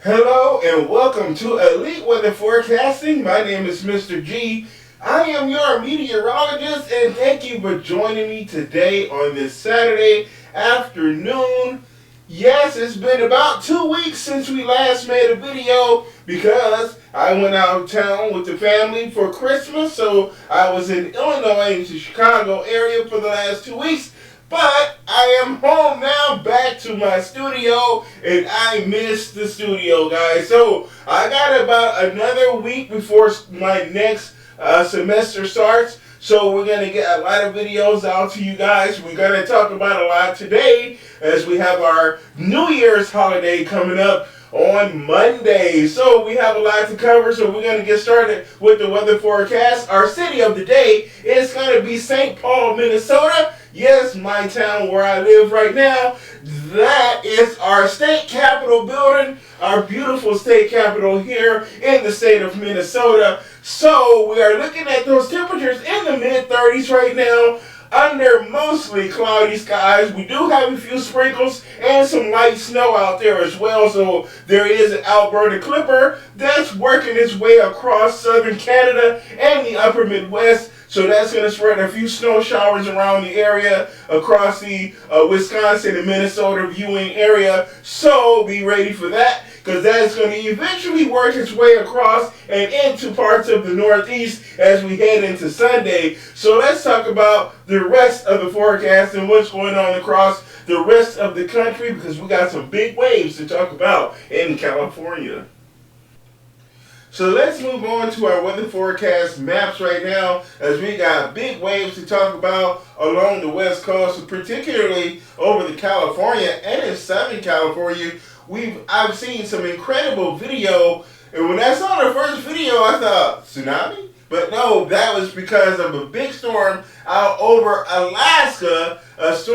Hello and welcome to Elite Weather Forecasting. My name is Mr. G. I am your meteorologist and thank you for joining me today on this Saturday afternoon. Yes, it's been about 2 weeks since we last made a video because I went out of town with the family for Christmas. So I was in Illinois and the Chicago area for the last 2 weeks. But I am home now, back to my studio, and I missed the studio, guys. So I got about another week before my next semester starts. So we're going to get a lot of videos out to you guys. We're going to talk about a lot today as we have our New Year's holiday coming up on Monday. So we have a lot to cover, so we're going to get started with the weather forecast. Our city of the day is going to be St. Paul, Minnesota. Yes, my town where I live right now. That is our state capitol building, our beautiful state capitol here in the state of Minnesota. So we are looking at those temperatures in the mid-30s right now, under mostly cloudy skies. We do have a few sprinkles and some light snow out there as well. So there is an Alberta Clipper that's working its way across southern Canada and the upper Midwest. So that's going to spread a few snow showers around the area across the Wisconsin and Minnesota viewing area. So be ready for that, because that's going to eventually work its way across and into parts of the Northeast as we head into Sunday. So let's talk about the rest of the forecast and what's going on across the rest of the country, because we got some big waves to talk about in California. So let's move on to our weather forecast maps right now, as we got big waves to talk about along the west coast, particularly over the California and in Southern California. I've seen some incredible video, and when I saw the first video, I thought, tsunami? But no, that was because of a big storm out over Alaska, as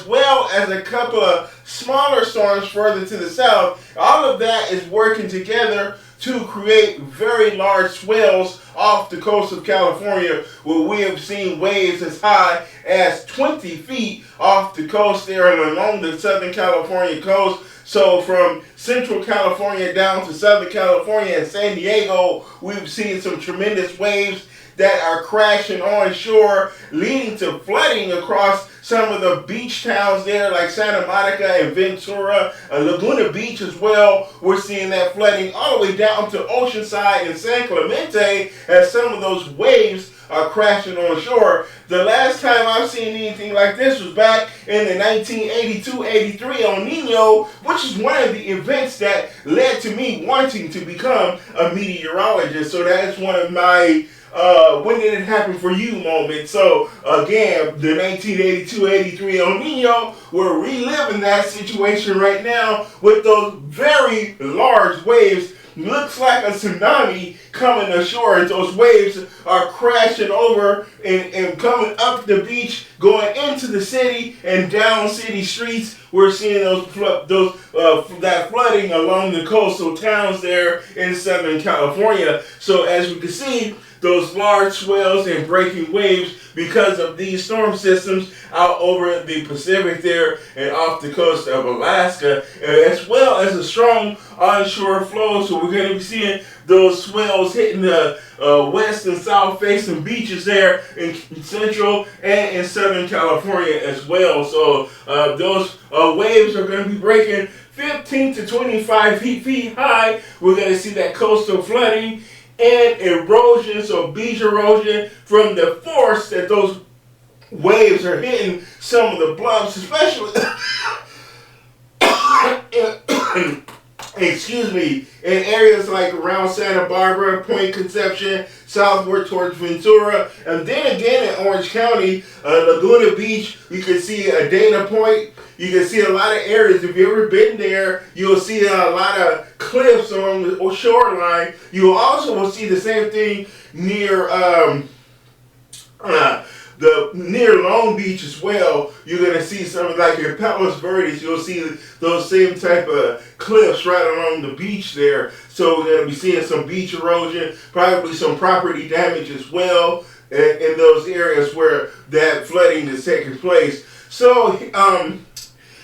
well as a couple of smaller storms further to the south. All of that is working together to create very large swells off the coast of California, where we have seen waves as high as 20 feet off the coast there and along the Southern California coast. So from Central California down to Southern California and San Diego, we've seen some tremendous waves that are crashing on shore, leading to flooding across some of the beach towns there like Santa Monica and Ventura, Laguna Beach as well. We're seeing that flooding all the way down to Oceanside and San Clemente as some of those waves are crashing on shore. The last time I've seen anything like this was back in the 1982-83 El Nino, which is one of the events that led to me wanting to become a meteorologist. So that's one of my when did it happen for you moment. So again, the 1982-83 El Nino, we're reliving that situation right now with those very large waves. Looks like a tsunami coming ashore. Those waves are crashing over and coming up the beach, going into the city and down city streets. We're seeing that flooding along the coastal towns there in Southern California. So as we can see, those large swells and breaking waves because of these storm systems out over the Pacific there and off the coast of Alaska, as well as a strong onshore flow. So we're going to be seeing those swells hitting the west and south facing beaches there in Central and in Southern California as well. So those waves are going to be breaking 15 to 25 feet high. We're going to see that coastal flooding and erosion, so beach erosion from the force that those waves are hitting some of the bluffs, especially in areas like around Santa Barbara, Point Conception, southward towards Ventura, and then again in Orange County, Laguna Beach. You can see Dana Point. You can see a lot of areas. If you've ever been there, you'll see a lot of cliffs along the shoreline. You also will see the same thing near near Long Beach as well. You're going to see some, like in Palos Verdes, you'll see those same type of cliffs right along the beach there. So we're going to be seeing some beach erosion, probably some property damage as well in those areas where that flooding is taking place. So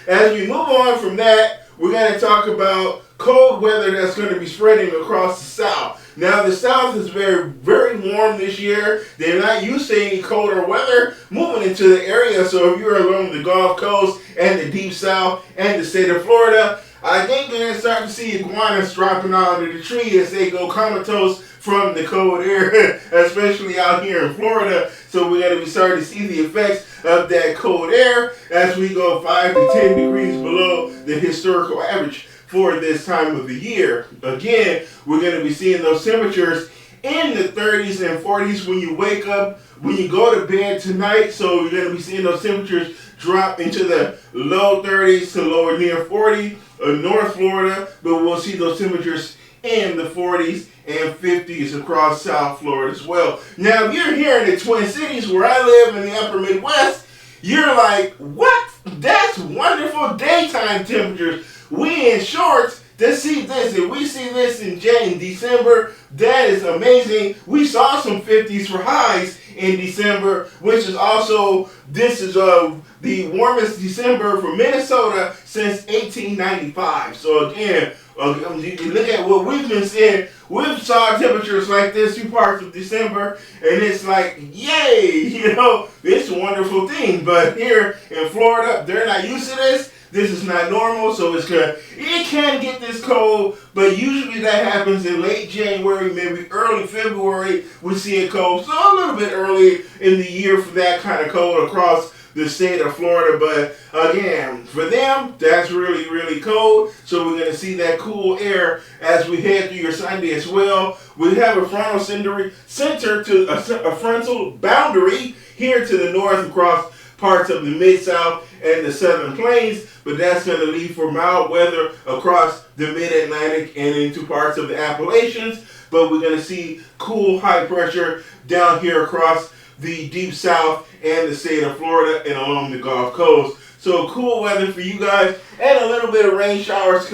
as we move on from that, we're going to talk about cold weather that's going to be spreading across the South. Now, the South is very, very warm this year. They're not used to any colder weather moving into the area. So if you're along the Gulf Coast and the Deep South and the state of Florida, I think we're going to start to see iguanas dropping out of the tree as they go comatose from the cold air, especially out here in Florida. So we're going to be starting to see the effects of that cold air as we go 5 to 10 degrees below the historical average for this time of the year. Again, we're going to be seeing those temperatures in the 30s and 40s when you wake up, when you go to bed tonight. So you're going to be seeing those temperatures drop into the low 30s to lower near 40 in North Florida, but we'll see those temperatures in the 40s and 50s across South Florida as well. Now, if you're here in the Twin Cities where I live in the upper Midwest, you're like, what? That's wonderful daytime temperatures. We in shorts to see this. If we see this in December, that is amazing. We saw some 50s for highs in December, which is also, this is the warmest December for Minnesota since 1895. So again, you look at what we've been seeing. We've saw temperatures like this through parts of December, and it's like, yay, it's a wonderful thing. But here in Florida, they're not used to this. This is not normal, so it's good. It can get this cold, but usually that happens in late January, maybe early February. We see it cold, so a little bit early in the year for that kind of cold across the state of Florida. But again, for them, that's really, really cold. So we're going to see that cool air as we head through your Sunday as well. We have a frontal center to a frontal boundary here to the north across parts of the Mid-South and the Southern Plains, but that's going to lead for mild weather across the Mid-Atlantic and into parts of the Appalachians. But we're going to see cool high pressure down here across the Deep South and the state of Florida and along the Gulf Coast. So cool weather for you guys, and a little bit of rain showers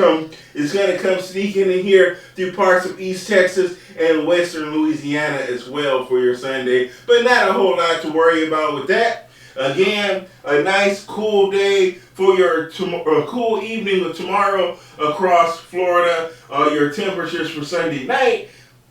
is going to come sneaking in here through parts of East Texas and western Louisiana as well for your Sunday. But not a whole lot to worry about with that. Again, a nice cool day for your cool evening of tomorrow across Florida. Your temperatures for Sunday night,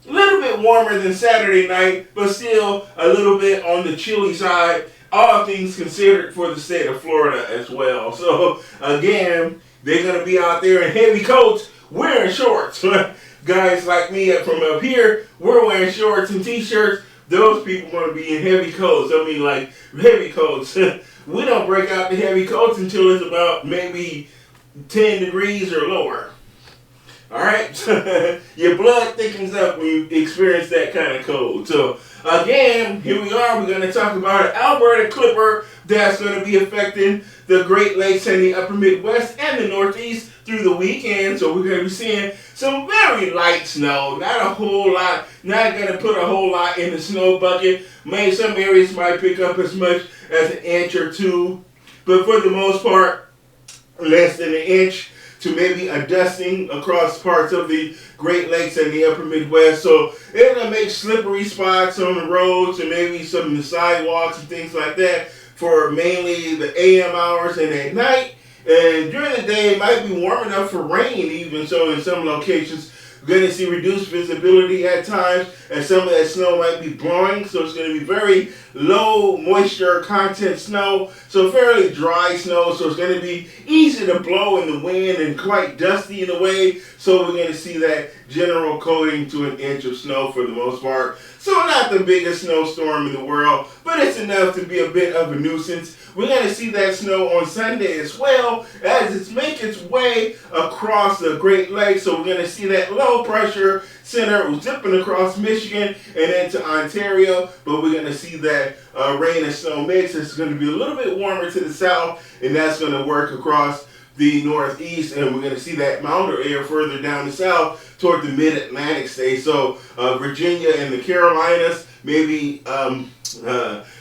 a little bit warmer than Saturday night, but still a little bit on the chilly side. All things considered for the state of Florida as well. So again, they're going to be out there in heavy coats, wearing shorts. Guys like me from up here, we're wearing shorts and t-shirts. Those people want to be in heavy coats. I mean, like, heavy coats. We don't break out the heavy coats until it's about maybe 10 degrees or lower. All right? Your blood thickens up when you experience that kind of cold. So, again, here we are. We're going to talk about an Alberta Clipper that's going to be affecting the Great Lakes and the upper Midwest and the Northeast through the weekend. So we're going to be seeing some very light snow. Not a whole lot. Not going to put a whole lot in the snow bucket. Maybe some areas might pick up as much as an inch or two. But for the most part, less than an inch to maybe a dusting across parts of the Great Lakes and the upper Midwest. So it's going to make slippery spots on the roads and maybe some of the sidewalks and things like that for mainly the AM hours and at night. And during the day, it might be warm enough for rain even. So in some locations, we're going to see reduced visibility at times, and some of that snow might be blowing. So it's going to be very low moisture content snow, so fairly dry snow. So it's going to be easy to blow in the wind and quite dusty in a way. So we're going to see that general coating to an inch of snow for the most part. So not the biggest snowstorm in the world, but it's enough to be a bit of a nuisance. We're going to see that snow on Sunday as well as it's making its way across the Great Lakes. So we're going to see that low pressure center zipping across Michigan and into Ontario. But we're going to see that rain and snow mix. It's going to be a little bit warmer to the south, and that's going to work across the Northeast, and we're going to see that milder air further down the south toward the Mid-Atlantic states. So Virginia and the Carolinas, maybe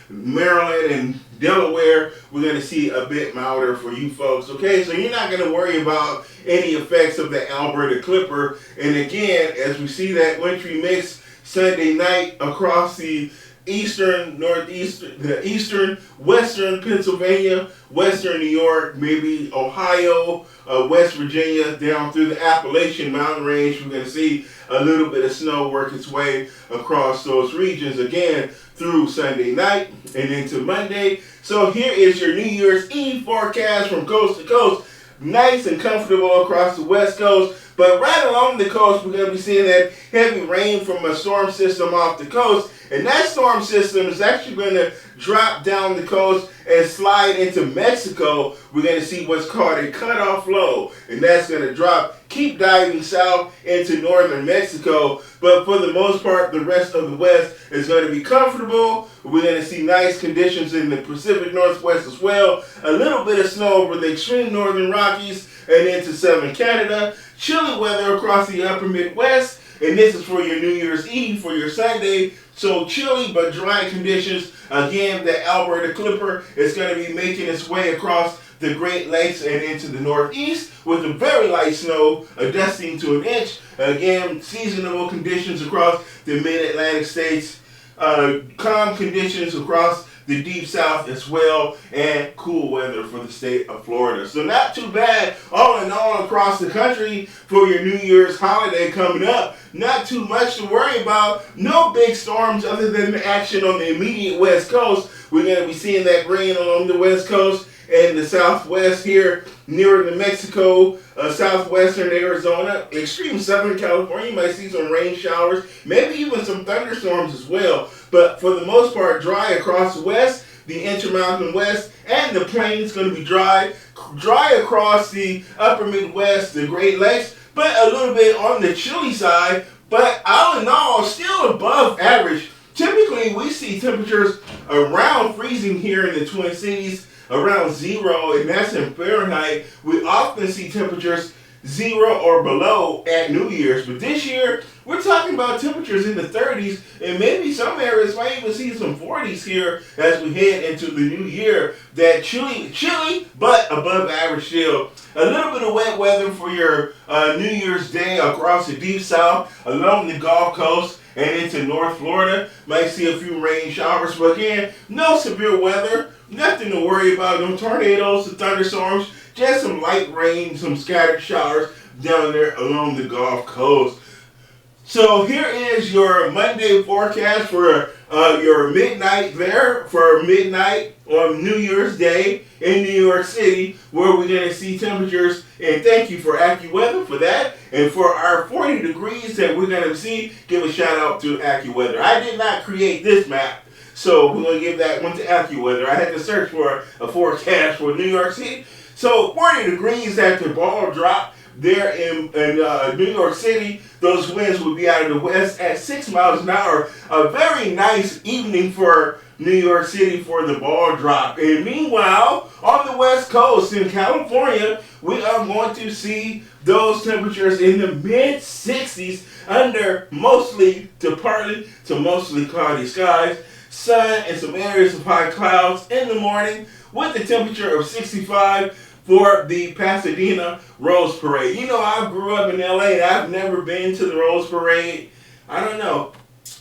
Maryland and Delaware, we're going to see a bit milder for you folks. Okay, so you're not going to worry about any effects of the Alberta Clipper. And again, as we see that wintry mix Sunday night across the eastern, northeastern, the eastern, western Pennsylvania, western New York, maybe Ohio, West Virginia, down through the Appalachian mountain range. We're going to see a little bit of snow work its way across those regions again through Sunday night and into Monday. So here is your New Year's Eve forecast from coast to coast. Nice and comfortable across the west coast. But right along the coast, we're going to be seeing that heavy rain from a storm system off the coast. And that storm system is actually going to drop down the coast and slide into Mexico. We're going to see what's called a cutoff low. And that's going to drop, keep diving south into northern Mexico. But for the most part, the rest of the west is going to be comfortable. We're going to see nice conditions in the Pacific Northwest as well. A little bit of snow over the extreme northern Rockies and into southern Canada. Chilly weather across the upper Midwest. And this is for your New Year's Eve, for your Sunday. So chilly but dry conditions. Again, the Alberta Clipper is going to be making its way across the Great Lakes and into the Northeast with a very light snow, dusting to an inch. Again, seasonable conditions across the Mid-Atlantic states. Calm conditions across the deep south as well, and cool weather for the state of Florida. So not too bad all in all across the country for your New Year's holiday coming up. Not too much to worry about. No big storms other than the action on the immediate west coast. We're going to be seeing that rain along the west coast and the southwest here nearer to Mexico, southwestern Arizona, extreme southern California. You might see some rain showers, maybe even some thunderstorms as well. But for the most part, dry across the west, the Intermountain West, and the plains going to be dry across the upper Midwest, the Great Lakes, but a little bit on the chilly side. But all in all, still above average. Typically, we see temperatures around freezing here in the Twin Cities, around 0, and that's in Fahrenheit. We often see temperatures 0 or below at New Year's, but this year we're talking about temperatures in the 30s, and maybe some areas might even see some 40s here as we head into the new year. That chilly, but above average still. A little bit of wet weather for your New Year's Day across the deep south, along the Gulf Coast, and into North Florida. Might see a few rain showers, but again, no severe weather. Nothing to worry about. No tornadoes, the thunderstorms. Just some light rain, some scattered showers down there along the Gulf Coast. So here is your Monday forecast for your midnight there, for midnight on New Year's Day in New York City, where we're going to see temperatures, and thank you for AccuWeather for that, and for our 40 degrees that we're going to see, give a shout out to AccuWeather. I did not create this map, so we're going to give that one to AccuWeather. I had to search for a forecast for New York City. So 40 degrees at the ball drop there in New York City. Those winds will be out of the west at 6 miles an hour. A very nice evening for New York City for the ball drop. And meanwhile, on the west coast in California, we are going to see those temperatures in the mid-60s under mostly to partly to mostly cloudy skies. Sun and some areas of high clouds in the morning with the temperature of 65 for the Pasadena Rose Parade. You know, I grew up in LA and I've never been to the Rose Parade. I don't know.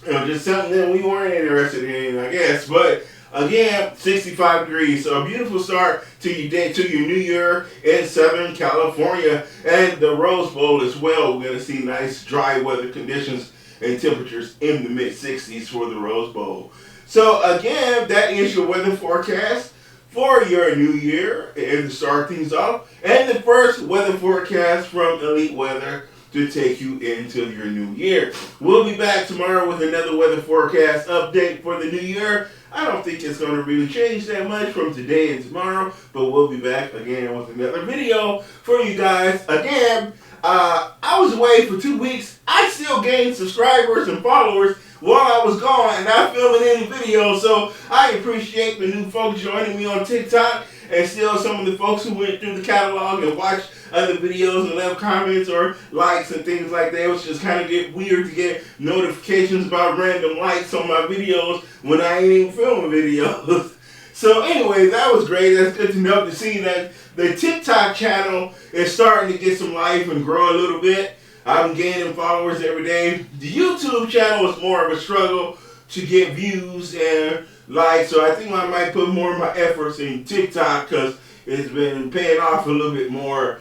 Just something that we weren't interested in, I guess. But again, 65 degrees. So a beautiful start to your day, to your new year in Southern California. And the Rose Bowl as well. We're going to see nice dry weather conditions and temperatures in the mid-60s for the Rose Bowl. So again, that is your weather forecast for your new year and to start things off. And the first weather forecast from Elite Weather to take you into your new year. We'll be back tomorrow with another weather forecast update for the new year. I don't think it's going to really change that much from today and tomorrow, but we'll be back again with another video for you guys. Again, I was away for 2 weeks. I still gained subscribers and followers while I was gone and not filming any videos, so I appreciate the new folks joining me on TikTok, and still some of the folks who went through the catalog and watched other videos and left comments or likes and things like that. It was just kind of get weird to get notifications about random likes on my videos when I ain't even filming videos. So anyway, that was great. That's good to know, to see that the TikTok channel is starting to get some life and grow a little bit. I'm gaining followers every day. The YouTube channel is more of a struggle to get views and likes. So I think I might put more of my efforts in TikTok because it's been paying off a little bit more.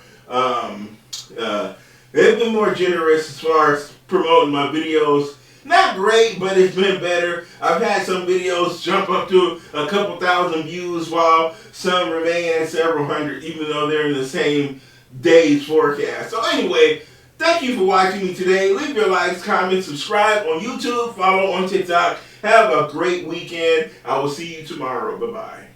They've been more generous as far as promoting my videos. Not great, but it's been better. I've had some videos jump up to a couple thousand views while some remain at several hundred, even though they're in the same day's forecast. So anyway, thank you for watching me today. Leave your likes, comments, subscribe on YouTube, follow on TikTok. Have a great weekend. I will see you tomorrow. Bye-bye.